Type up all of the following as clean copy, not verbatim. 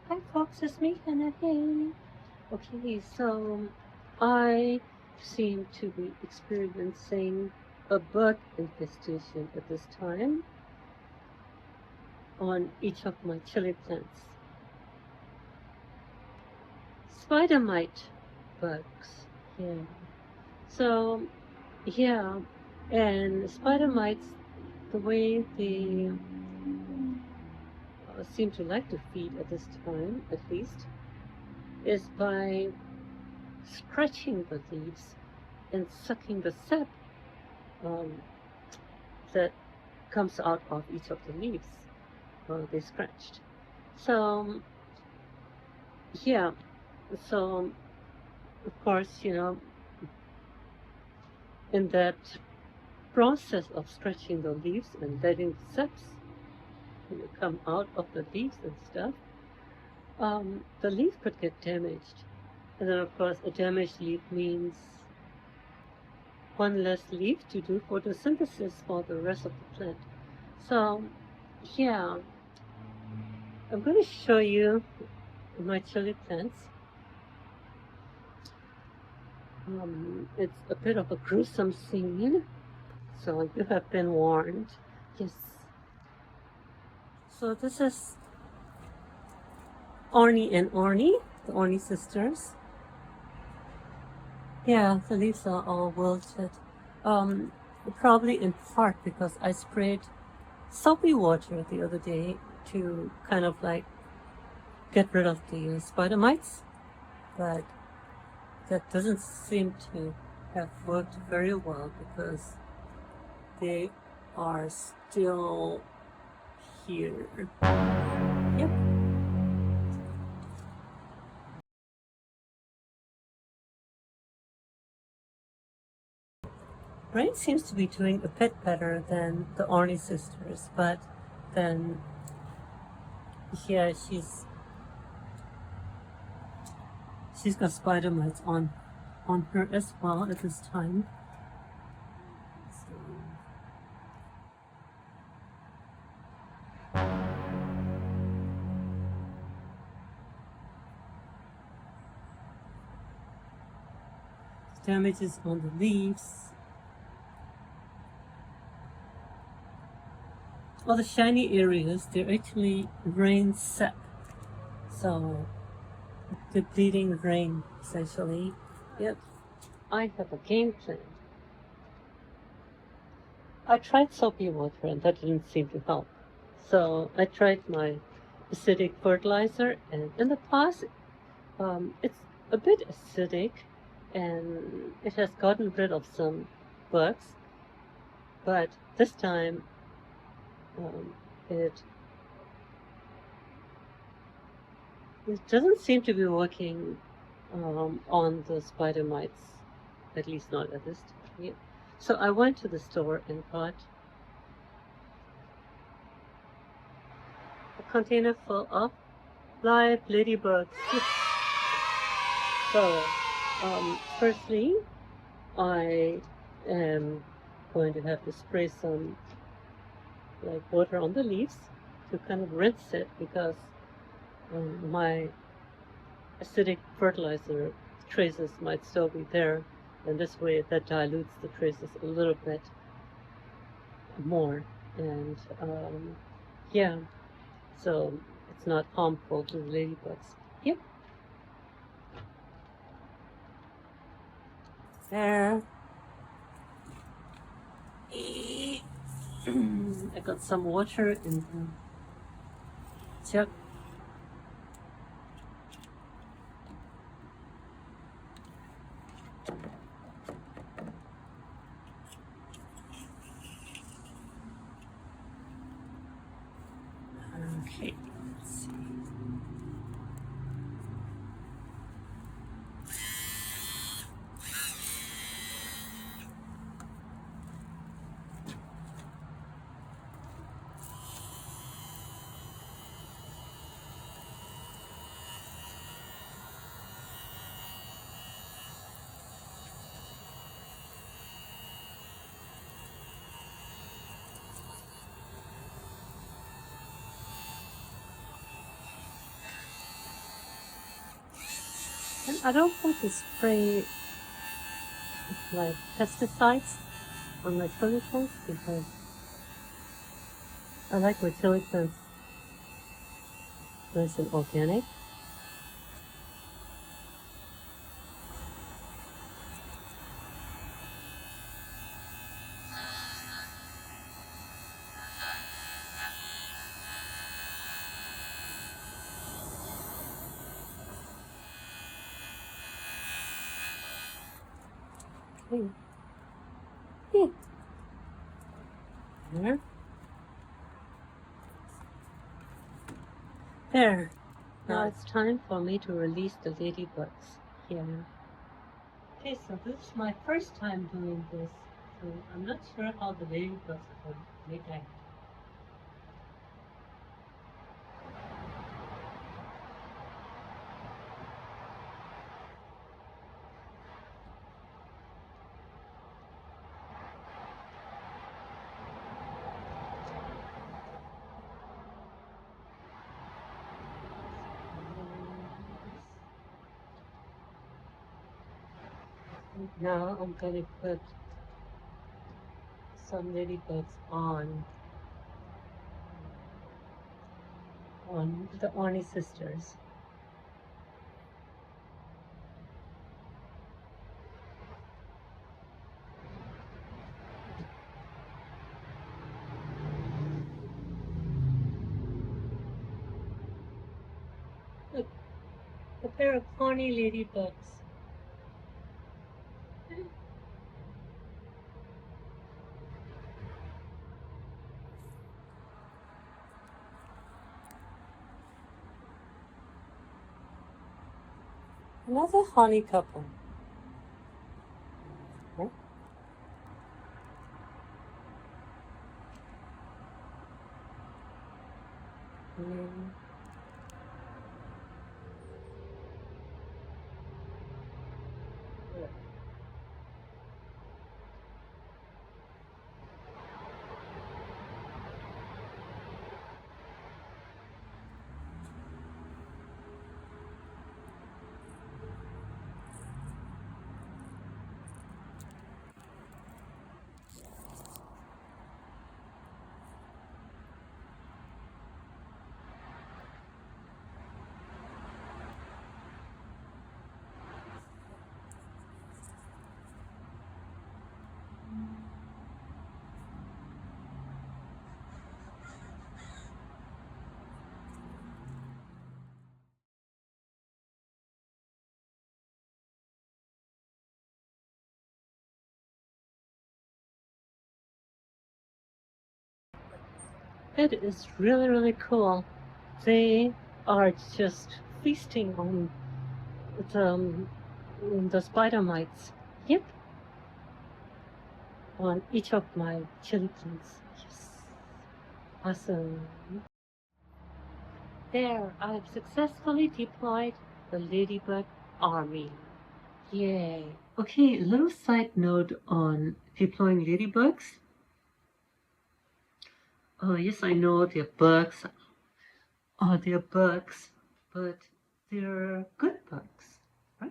Hi folks, it's me, Hannah. Hey. Okay, so I seem to be experiencing a bug infestation at this time on each of my chili plants. Spider mite bugs. Yeah. So, yeah, and spider mites, the way they seem to like to feed at this time, at least, is by scratching the leaves and sucking the sap um, that comes out of each of the leaves they scratched. So, yeah, so of course, in that process of scratching the leaves and letting the saps come out of the leaves and stuff, the leaf could get damaged. And then, of course, a damaged leaf means one less leaf to do photosynthesis for the rest of the plant. So, yeah, I'm going to show you my chili plants. It's a bit of a gruesome scene, so you have been warned. Yes. So this is Orny and Orny, the Orny sisters. Yeah, the leaves are all wilted. Um, Probably in part because I sprayed soapy water the other day to kind of like get rid of the spider mites, but that doesn't seem to have worked very well because they are still here. Yep. Rain seems to be doing a bit better than the Orny sisters, but then yeah, she's got spider mites on her as well at this time. So, damages on the leaves. All the shiny areas, they're actually rain sap. So the bleeding rain, essentially. Yep. I have a game plan. I tried soapy water and that didn't seem to help. So I tried my acidic fertilizer, and in the past, it's a bit acidic and it has gotten rid of some bugs, but this time um, it it doesn't seem to be working on the spider mites, at least not at this time. Yeah. So I went to the store and got a container full of live ladybugs. So, firstly, I am going to have to spray some like water on the leaves to kind of rinse it because my acidic fertilizer traces might still be there, and this way that dilutes the traces a little bit more. And yeah, so it's not harmful to the ladybugs. Yep. There. I got some water in the jug. Okay, let's see. And I don't want to spray like pesticides on my chili plants because I like my chili plants nice and organic. Okay. Yeah. There. There. Now it's time for me to release the ladybugs here. Okay, so this is my first time doing this, so I'm not sure how the ladybugs are going to react. Now I'm going to put some ladybugs on the Orny sisters. Look, a pair of horny ladybugs. Another honey couple. Okay. And it is really, really cool. They are just feasting on the spider mites. Yep, on each of my chili plants. Yes, awesome. There, I've successfully deployed the ladybug army. Yay. Okay, a little side note on deploying ladybugs. Oh, yes, I know they're bugs. Oh, they're bugs, but they're good bugs, right?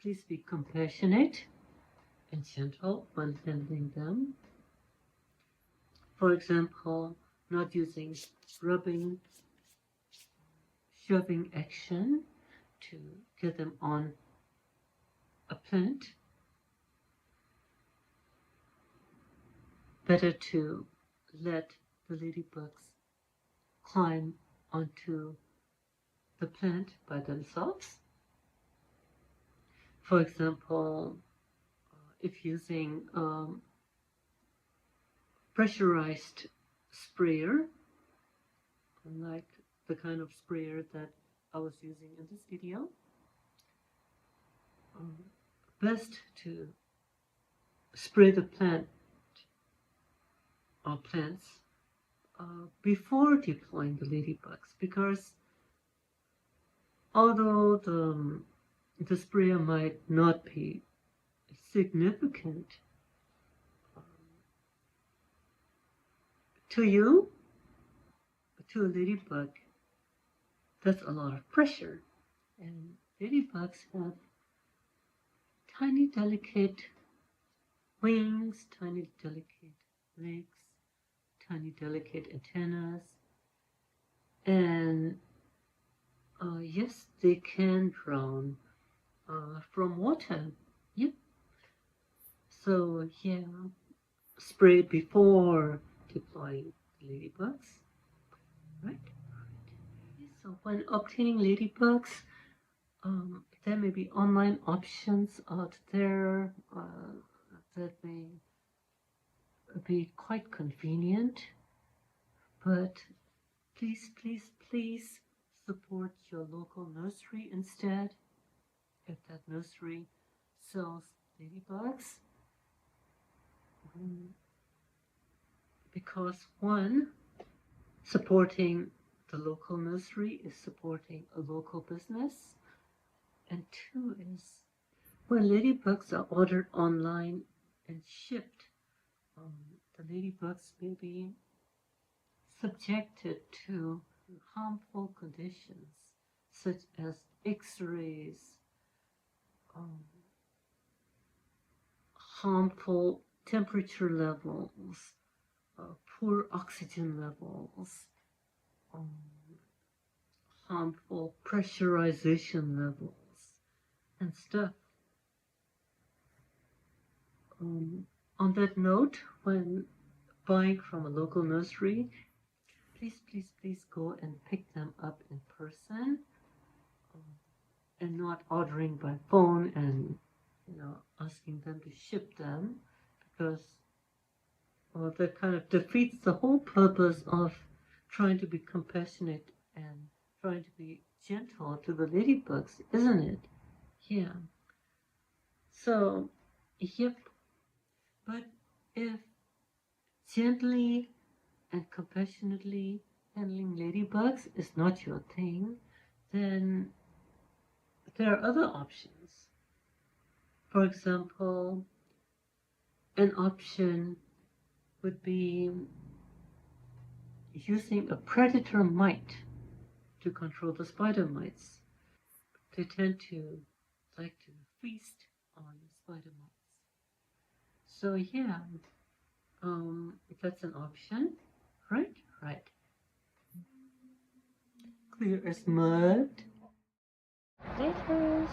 Please be compassionate and gentle when handling them. For example, not using rubbing, shoving action to get them on a plant. Better to let the ladybugs climb onto the plant by themselves. For example, if using pressurized sprayer, like the kind of sprayer that I was using in this video, best to spray the plant or plants before deploying the ladybugs, because although the sprayer might not be significant to you, to a ladybug, that's a lot of pressure, and ladybugs have tiny, delicate wings, tiny, delicate legs, tiny, delicate antennas, and yes, they can drown from water. Yep. So yeah, spray before deploying ladybugs, right? So when obtaining ladybugs, there may be online options out there that may be quite convenient, but please, please, please support your local nursery instead. If that nursery sells ladybugs, because one, supporting the local nursery is supporting a local business, and two is when ladybugs are ordered online and shipped, the ladybugs may be subjected to harmful conditions such as X-rays, harmful temperature levels, poor oxygen levels, harmful pressurization levels, and stuff. On that note, when buying from a local nursery, please, please, please go and pick them up in person, and not ordering by phone and asking them to ship them, because that kind of defeats the whole purpose of trying to be compassionate and trying to be gentle to the ladybugs, isn't it? Yeah. So, yep. But if gently and compassionately handling ladybugs is not your thing, then there are other options. For example, an option would be using a predator mite to control the spider mites. They tend to like to feast on spider mites. So yeah, that's an option, right? Right. Clear as mud. Laters.